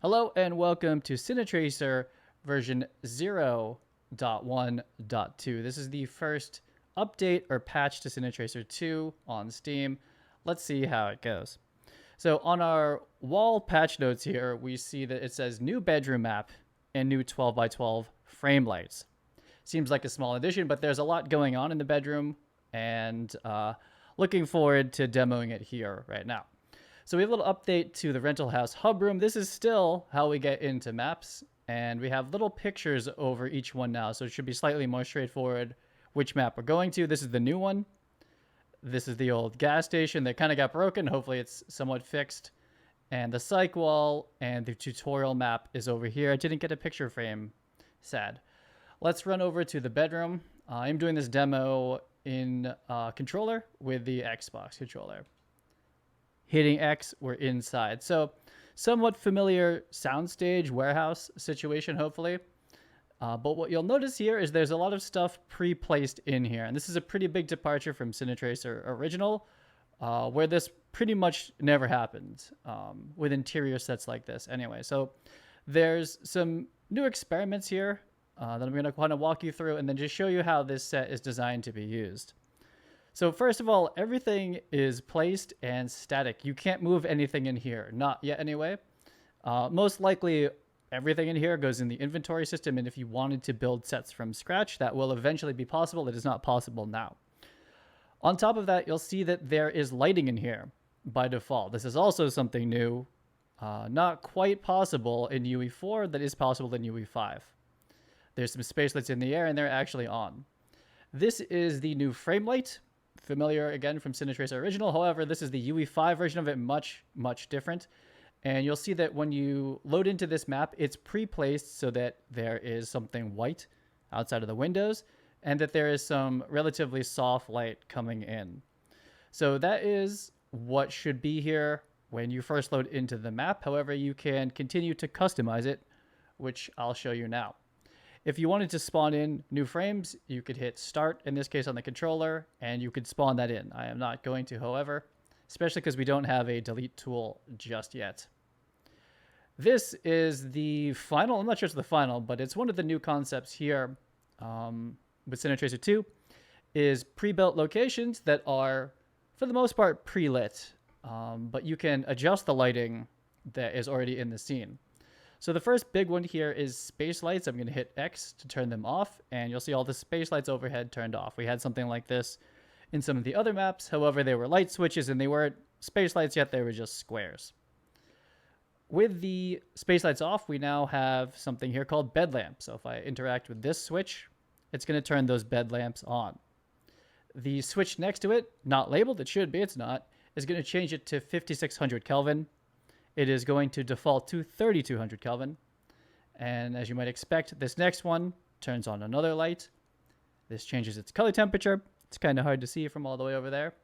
Hello and welcome to CineTracer version 0.1.2. This is the first update or patch to CineTracer 2 on Steam. Let's see how it goes. So on our wall patch notes here, we see that it says new bedroom map and new 12 by 12 frame lights. Seems like a small addition, but there's a lot going on in the bedroom, and looking forward to demoing it here right now. So we have a little update to the rental house hub room. This is still how we get into maps, and we have little pictures over each one now, so it should be slightly more straightforward which map we're going to. This is the new one. This is the old gas station that kind of got broken. Hopefully it's somewhat fixed. And the psych wall and the tutorial map is over here. I didn't get a picture frame. Sad. Let's run over to the bedroom. I'm doing this demo in controller with the Xbox controller. Hitting X, we're inside. So somewhat familiar soundstage warehouse situation, hopefully. But what you'll notice here is there's a lot of stuff pre-placed in here. And this is a pretty big departure from CineTracer original, where this pretty much never happened with interior sets like this anyway. So there's some new experiments here that I'm going to kind of walk you through and then just show you how this set is designed to be used. So first of all, everything is placed and static. You can't move anything in here. Not yet anyway. Most likely everything in here goes in the inventory system, and if you wanted to build sets from scratch, that will eventually be possible. It is not possible now. On top of that, you'll see that there is lighting in here by default. This is also something new. Not quite possible in UE4, that is possible in UE5. There's some space lights in the air, and they're actually on. This is the new frame light. Familiar again from CineTracer original. However, this is the UE5 version of it, much different. And you'll see that when you load into this map, it's pre-placed so that there is something white outside of the windows and that there is some relatively soft light coming in. So that is what should be here when you first load into the map. However, you can continue to customize it, which I'll show you now. If you wanted to spawn in new frames, you could hit start, in this case on the controller, and you could spawn that in. I am not going to, however, especially because we don't have a delete tool just yet. This is the final, I'm not sure it's the final, but it's one of the new concepts here with CineTracer 2, is pre-built locations that are, for the most part, pre-lit, but you can adjust the lighting that is already in the scene. So the first big one here is space lights. I'm going to hit X to turn them off, and you'll see all the space lights overhead turned off. We had something like this in some of the other maps. However, they were light switches, and they weren't space lights yet. They were just squares. With the space lights off, we now have something here called bed lamp. So if I interact with this switch, it's going to turn those bed lamps on. The switch next to it, not labeled, it should be, it's not, is going to change it to 5600 Kelvin. It is going to default to 3200 Kelvin. And as you might expect, this next one turns on another light. This changes its color temperature. It's kind of hard to see from all the way over there.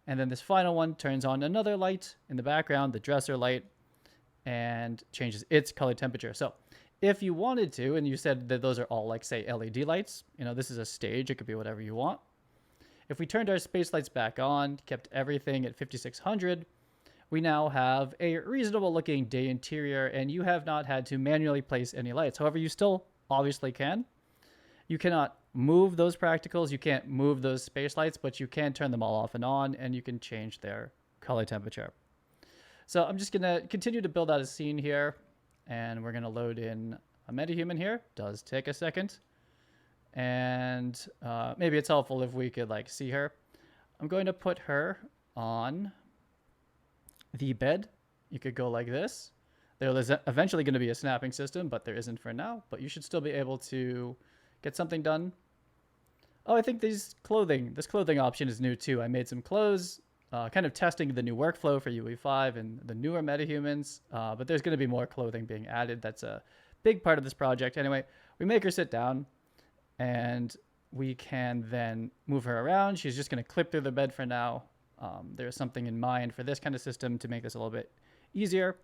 And then this final one turns on another light in the background, the dresser light, and changes its color temperature. So if you wanted to, and you said that those are all like, say, LED lights, you know, this is a stage. It could be whatever you want. If we turned our space lights back on, kept everything at 5600, we now have a reasonable looking day interior, and you have not had to manually place any lights. However, you still obviously can. You cannot move those practicals. You can't move those space lights, but you can turn them all off and on, and you can change their color temperature. So I'm just going to continue to build out a scene here, and we're going to load in a metahuman here. Does take a second. And maybe it's helpful if we could like see her. I'm going to put her on the bed. You could go like this. There is eventually going to be a snapping system, but there isn't for now. But you should still be able to get something done. Oh, I think this clothing option is new too. I made some clothes, kind of testing the new workflow for UE5 and the newer metahumans. But there's going to be more clothing being added. That's a big part of this project. Anyway, we make her sit down, and we can then move her around. She's just going to clip through the bed for now. There's something in mind for this kind of system to make this a little bit easier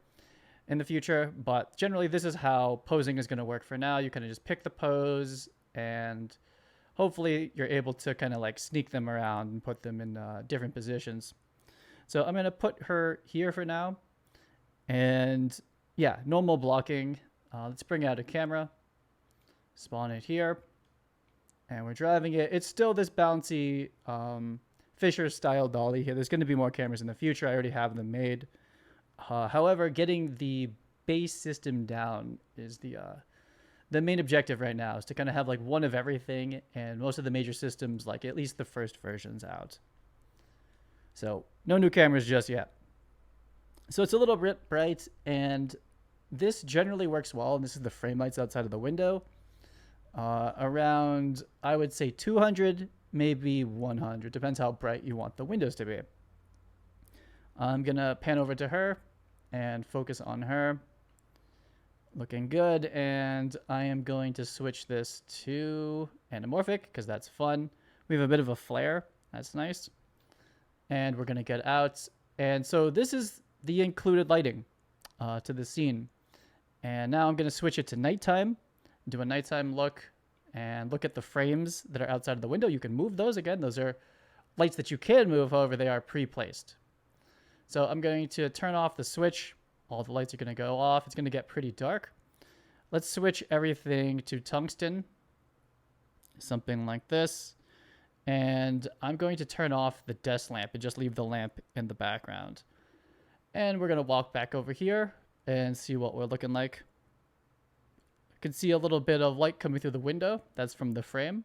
in the future, but generally this is how posing is going to work for now. You kind of just pick the pose, and hopefully you're able to kind of like sneak them around and put them in different positions. So I'm going to put her here for now, and Yeah, normal blocking. Let's bring out a camera, spawn it here, and we're driving it. It's still this bouncy Fisher style dolly here. There's going to be more cameras in the future. I already have them made. However, getting the base system down is the main objective right now, is to kind of have like one of everything, and most of the major systems, like at least the first versions, out. So no new cameras just yet. So it's a little bit bright, and this generally works well. And this is the frame lights outside of the window. Around, I would say 200, maybe 100. Depends how bright you want the windows to be. I'm going to pan over to her and focus on her. Looking good. And I am going to switch this to anamorphic because that's fun. We have a bit of a flare. That's nice. And we're going to get out. And so this is the included lighting to the scene. And now I'm going to switch it to nighttime. Do a nighttime look and look at the frames that are outside of the window. You can move those again. Those are lights that you can move. However, they are pre-placed. So I'm going to turn off the switch. All the lights are going to go off. It's going to get pretty dark. Let's switch everything to tungsten. Something like this. And I'm going to turn off the desk lamp and just leave the lamp in the background. And we're going to walk back over here and see what we're looking like. You can see a little bit of light coming through the window. That's from the frame.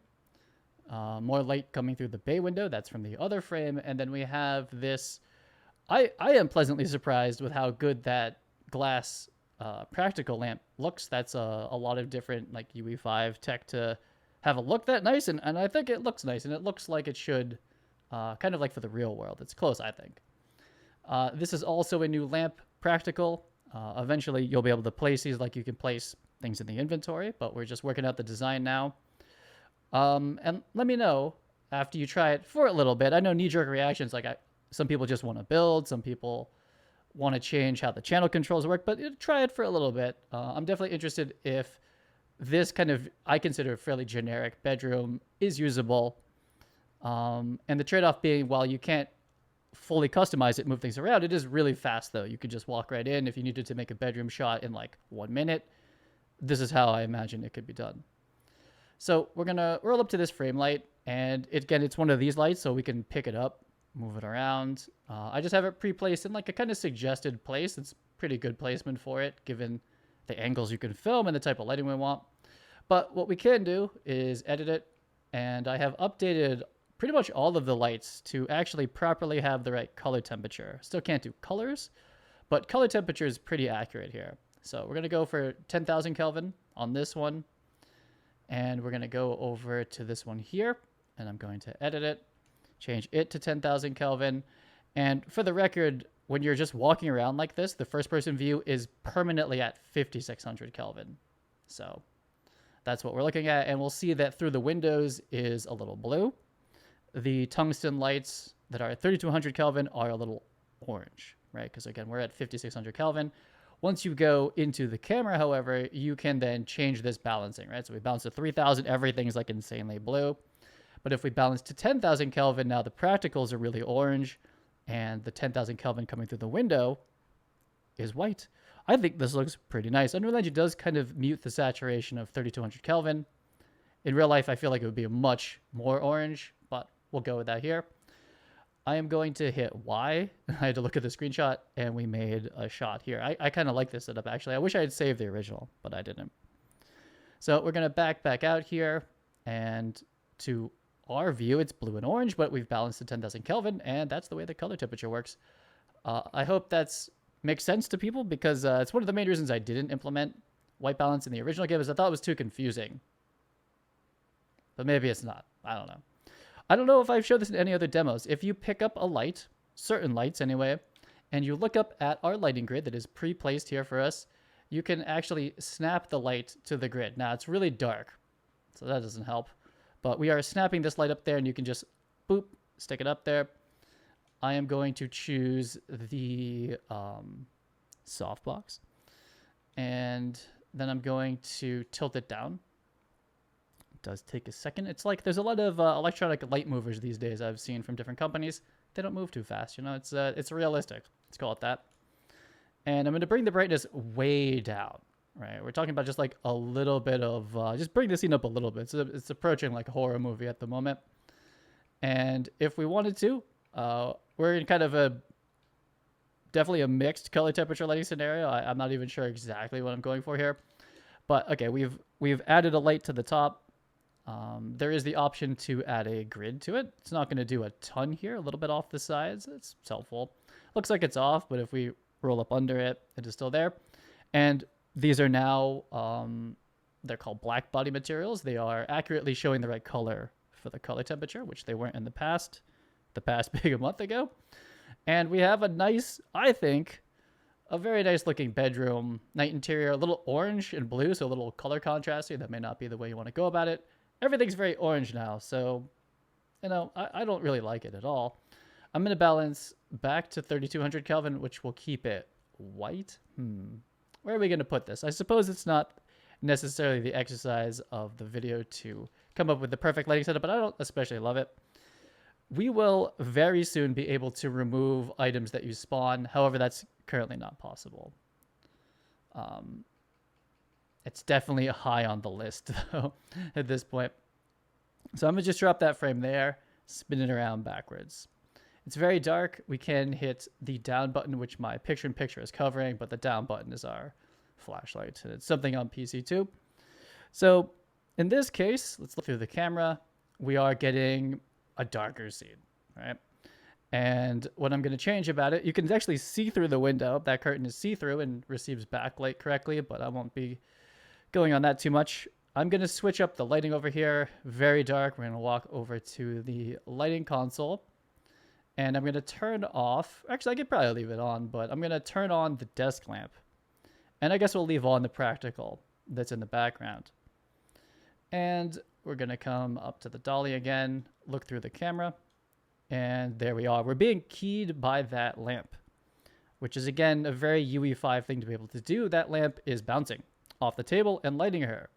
More light coming through the bay window. That's from the other frame. And then we have this. I am pleasantly surprised with how good that glass practical lamp looks. That's a lot of different like UE5 tech to have a look that nice. And I think it looks nice. And it looks like it should, kind of like for the real world. It's close, I think. This is also a new lamp practical. Eventually, you'll be able to place these like you can place things in the inventory, but we're just working out the design now. And let me know after you try it for a little bit. I know knee-jerk reactions, like some people just want to build, some people want to change how the channel controls work, but try it for a little bit. I'm definitely interested if this kind of, I consider fairly generic bedroom is usable. And the trade-off being, while you can't fully customize it, move things around, it is really fast though. You could just walk right in. If you needed to make a bedroom shot in like 1 minute, this is how I imagine it could be done. So we're gonna roll up to this frame light, and again, it's one of these lights, so we can pick it up, move it around. I just have it pre-placed in like a kind of suggested place. It's pretty good placement for it, given the angles you can film and the type of lighting we want. But what we can do is edit it, and I have updated pretty much all of the lights to actually properly have the right color temperature. Still can't do colors, but color temperature is pretty accurate here. So we're going to go for 10,000 Kelvin on this one. And we're going to go over to this one here. And I'm going to edit it, change it to 10,000 Kelvin. And for the record, when you're just walking around like this, the first person view is permanently at 5,600 Kelvin. So that's what we're looking at. And we'll see that through the windows is a little blue. The tungsten lights that are at 3,200 Kelvin are a little orange, right? Because again, we're at 5,600 Kelvin. Once you go into the camera, however, you can then change this balancing, right? So we balance to 3,000, everything's like insanely blue. But if we balance to 10,000 Kelvin, now the practicals are really orange, and the 10,000 Kelvin coming through the window is white. I think this looks pretty nice. Unreal Engine does kind of mute the saturation of 3,200 Kelvin. In real life, I feel like it would be a much more orange, but we'll go with that here. I am going to hit Y. I had to look at the screenshot, and we made a shot here. I kind of like this setup, actually. I wish I had saved the original, but I didn't. So we're going to back out here, and to our view, it's blue and orange, but we've balanced to 10,000 Kelvin, and that's the way the color temperature works. I hope that makes sense to people, because it's one of the main reasons I didn't implement white balance in the original game, is I thought it was too confusing. But maybe it's not. I don't know. I don't know if I've showed this in any other demos. If you pick up a light, certain lights anyway, and you look up at our lighting grid that is pre-placed here for us, you can actually snap the light to the grid. Now, it's really dark, so that doesn't help. But we are snapping this light up there, and you can just, boop, stick it up there. I am going to choose the softbox, and then I'm going to tilt it down. Does take a second. It's like there's a lot of electronic light movers these days I've seen from different companies. They don't move too fast, you know. It's realistic. Let's call it that. And I'm going to bring the brightness way down, right? We're talking about just like a little bit of, just bring the scene up a little bit. So it's approaching like a horror movie at the moment. And if we wanted to, we're in kind of definitely a mixed color temperature lighting scenario. I'm not even sure exactly what I'm going for here. But okay, we've added a light to the top. There is the option to add a grid to it. It's not going to do a ton here, a little bit off the sides. It's helpful. Looks like it's off, but if we roll up under it, it is still there. And these are now, they're called black body materials. They are accurately showing the right color for the color temperature, which they weren't in the past being a month ago. And we have a nice, I think, a very nice looking bedroom, night interior, a little orange and blue, so a little color contrasty. That may not be the way you want to go about it. Everything's very orange now, so, I don't really like it at all. I'm going to balance back to 3200 Kelvin, which will keep it white. Where are we going to put this? I suppose it's not necessarily the exercise of the video to come up with the perfect lighting setup, but I don't especially love it. We will very soon be able to remove items that you spawn. However, that's currently not possible. It's definitely high on the list, though, at this point. So I'm going to just drop that frame there, spin it around backwards. It's very dark. We can hit the down button, which my picture-in-picture is covering, but the down button is our flashlight. And it's something on PC too. So in this case, let's look through the camera. We are getting a darker scene, right? And what I'm going to change about it, you can actually see through the window. That curtain is see-through and receives backlight correctly, but I won't be going on that too much. I'm going to switch up the lighting over here. Very dark. We're going to walk over to the lighting console. And I'm going to turn off, actually I could probably leave it on, but I'm going to turn on the desk lamp. And I guess we'll leave on the practical that's in the background. And we're going to come up to the dolly again, look through the camera, and there we are. We're being keyed by that lamp, which is again a very UE5 thing to be able to do. That lamp is bouncing off the table and lighting her.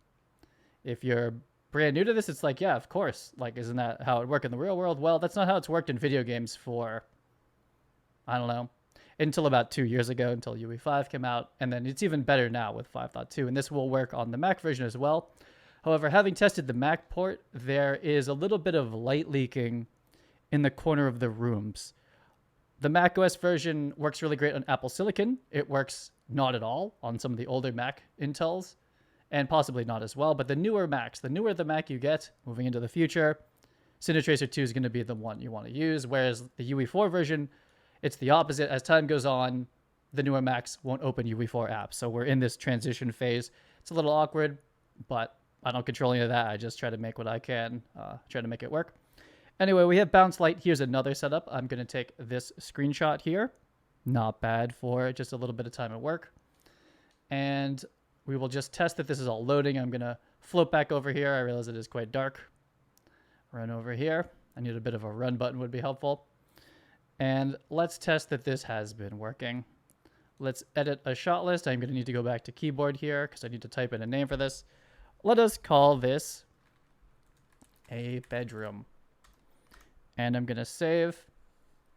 If you're brand new to this, it's like, yeah, of course. Like, isn't that how it worked in the real world? Well, that's not how it's worked in video games for, I don't know, until about 2 years ago, until UE5 came out. And then it's even better now with 5.2. And this will work on the Mac version as well. However, having tested the Mac port, there is a little bit of light leaking in the corner of the rooms. The Mac OS version works really great on Apple Silicon. It works not at all on some of the older Mac Intels, and possibly not as well. But the newer Macs, the newer the Mac you get, moving into the future, CineTracer 2 is going to be the one you want to use, whereas the UE4 version, it's the opposite. As time goes on, the newer Macs won't open UE4 apps. So we're in this transition phase. It's a little awkward, but I don't control any of that. I just try to make what I can, try to make it work. Anyway, we have bounce light. Here's another setup. I'm going to take this screenshot here. Not bad for just a little bit of time at work. And we will just test that this is all loading. I'm going to float back over here. I realize it is quite dark. Run over here. I need a bit of a run button would be helpful. And let's test that this has been working. Let's edit a shot list. I'm going to need to go back to keyboard here because I need to type in a name for this. Let us call this a bedroom. And I'm going to save.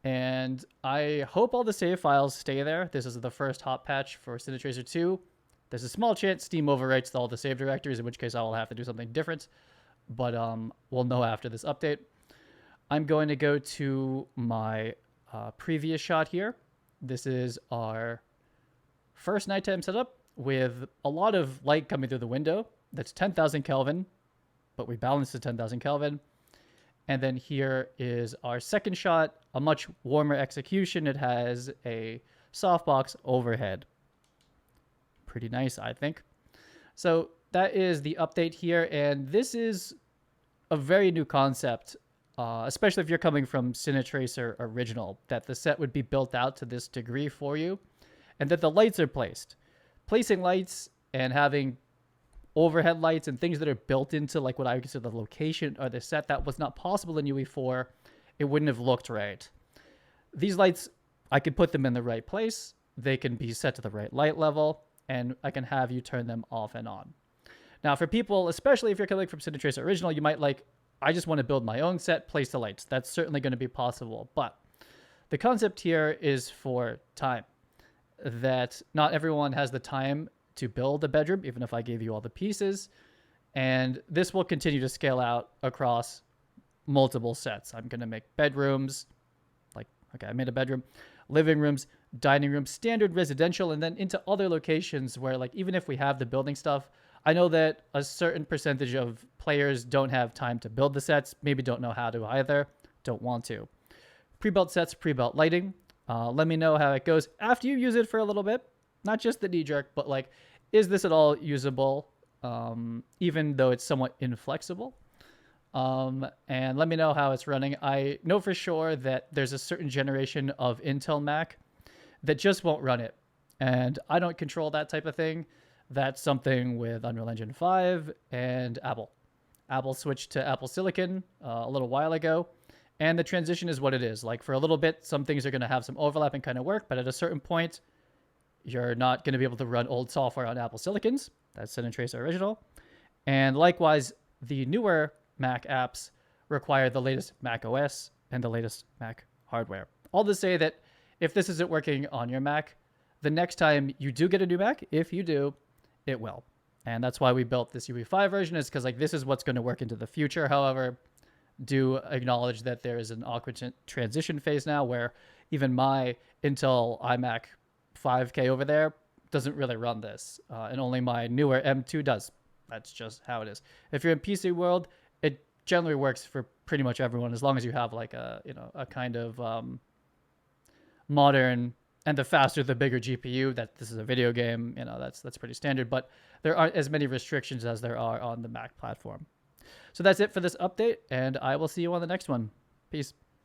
And I hope all the save files stay there. This is the first hot patch for CineTracer 2. There's a small chance Steam overwrites all the save directories, in which case I will have to do something different. But we'll know after this update. I'm going to go to my previous shot here. This is our first nighttime setup with a lot of light coming through the window. That's 10,000 Kelvin, but we balanced to 10,000 Kelvin. And then here is our second shot, a much warmer execution. It has a softbox overhead. Pretty nice, I think. So that is the update here. And this is a very new concept, especially if you're coming from CineTracer original, that the set would be built out to this degree for you and that the lights are placed. Placing lights and having overhead lights and things that are built into like what I would consider the location or the set, that was not possible in UE4. It wouldn't have looked right. These lights, I could put them in the right place. They can be set to the right light level, and I can have you turn them off and on. Now for people, especially if you're coming from CineTracer original, you might like, I just want to build my own set, place the lights. That's certainly going to be possible. But the concept here is for time. that not everyone has the time to build a bedroom, even if I gave you all the pieces. And this will continue to scale out across multiple sets. I'm going to make bedrooms, like, okay, I made a bedroom, living rooms, dining rooms, standard residential, and then into other locations where, like, even if we have the building stuff, I know that a certain percentage of players don't have time to build the sets, maybe don't know how to either, don't want to. Pre-built sets, pre-built lighting. Let me know how it goes after you use it for a little bit. Not just the knee jerk, but like, is this at all usable, even though it's somewhat inflexible? And let me know how it's running. I know for sure that there's a certain generation of Intel Mac that just won't run it. And I don't control that type of thing. That's something with Unreal Engine 5 and Apple. Apple switched to Apple Silicon a little while ago. And the transition is what it is. Like, for a little bit, some things are going to have some overlap and kind of work. But at a certain point, you're not going to be able to run old software on Apple Silicons. That's CineTracer Original. And likewise, the newer Mac apps require the latest Mac OS and the latest Mac hardware. All to say that if this isn't working on your Mac, the next time you do get a new Mac, if you do, it will. And that's why we built this UE5 version, is because, like, this is what's going to work into the future. However, do acknowledge that there is an awkward transition phase now where even my Intel iMac 5K over there doesn't really run this, and only my newer M2 does. That's just how it is. If you're in PC world, it generally works for pretty much everyone, as long as you have like a kind of modern, and the faster the bigger GPU. That this is a video game, that's pretty standard. But there aren't as many restrictions as there are on the Mac platform. So that's it for this update, and I will see you on the next one. Peace.